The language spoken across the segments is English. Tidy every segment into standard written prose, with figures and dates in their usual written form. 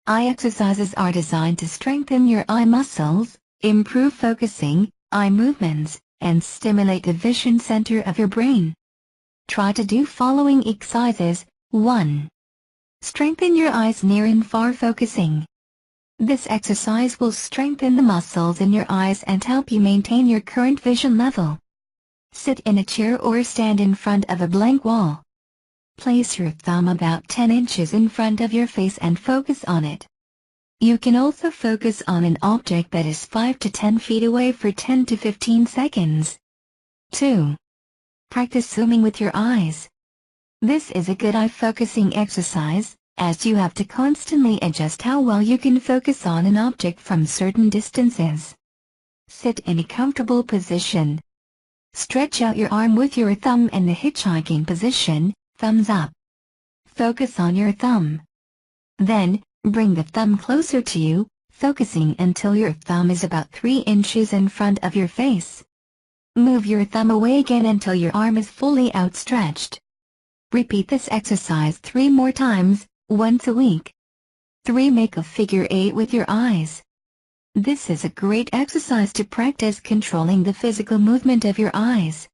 Eye exercises are designed to strengthen your eye muscles, improve focusing, eye movements, and stimulate the vision center of your brain. Try to do following exercises. 1. Strengthen your eyes near and far focusing. This exercise will strengthen the muscles in your eyes and help you maintain your current vision level. Sit in a chair or stand in front of a blank wall. Place your thumb about 10 inches in front of your face and focus on it. You can also focus on an object that is 5 to 10 feet away for 10 to 15 seconds. 2. Practice zooming with your eyes. This is a good eye focusing exercise, as you have to constantly adjust how well you can focus on an object from certain distances. Sit in a comfortable position. Stretch out your arm with your thumb in the hitchhiking position, thumbs up. Focus on your thumb. Then, bring the thumb closer to you, focusing until your thumb is about 3 inches in front of your face. Move your thumb away again until your arm is fully outstretched. Repeat this exercise 3 more times, once a week. 3. Make a figure 8 with your eyes. This is a great exercise to practice controlling the physical movement of your eyes.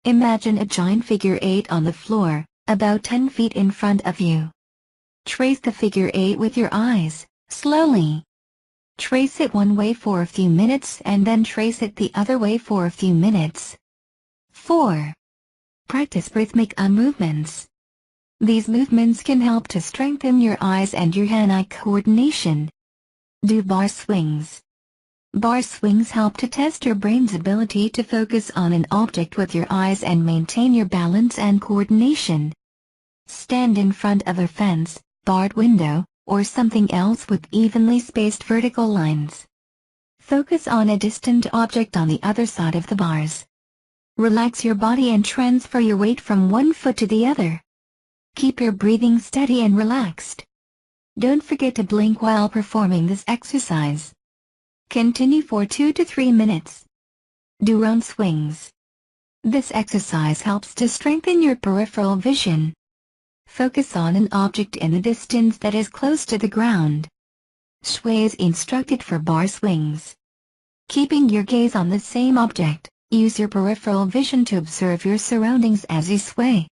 Imagine a giant figure 8 on the floor, about 10 feet in front of you. Trace the figure 8 with your eyes, slowly. Trace it one way for a few minutes and then trace it the other way for a few minutes. 4. Practice rhythmic eye movements. These movements can help to strengthen your eyes and your hand-eye coordination. Do bar swings. Bar swings help to test your brain's ability to focus on an object with your eyes and maintain your balance and coordination. Stand in front of a fence, barred window, or something else with evenly spaced vertical lines. Focus on a distant object on the other side of the bars. Relax your body and transfer your weight from one foot to the other. Keep your breathing steady and relaxed. Don't forget to blink while performing this exercise. Continue for 2 to 3 minutes. Do round swings. This exercise helps to strengthen your peripheral vision. Focus on an object in the distance that is close to the ground. Sway is instructed for bar swings. Keeping your gaze on the same object, use your peripheral vision to observe your surroundings as you sway.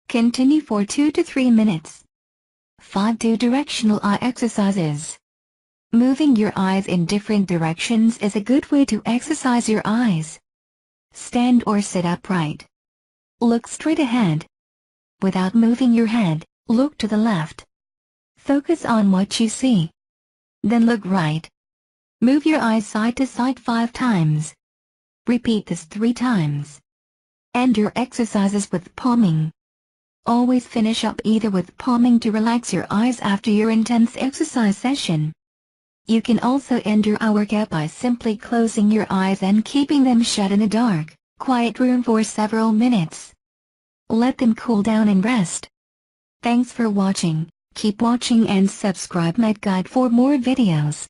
Continue for 2 to 3 minutes. 5. Do directional eye exercises. Moving your eyes in different directions is a good way to exercise your eyes. Stand or sit upright. Look straight ahead. Without moving your head, look to the left. Focus on what you see. Then look right. Move your eyes side to side 5 times. Repeat this 3 times. End your exercises with palming. Always finish up either with palming to relax your eyes after your intense exercise session. You can also end your eye workout by simply closing your eyes and keeping them shut in a dark, quiet room for several minutes. Let them cool down and rest. Thanks for watching. Keep watching and subscribe my guide for more videos.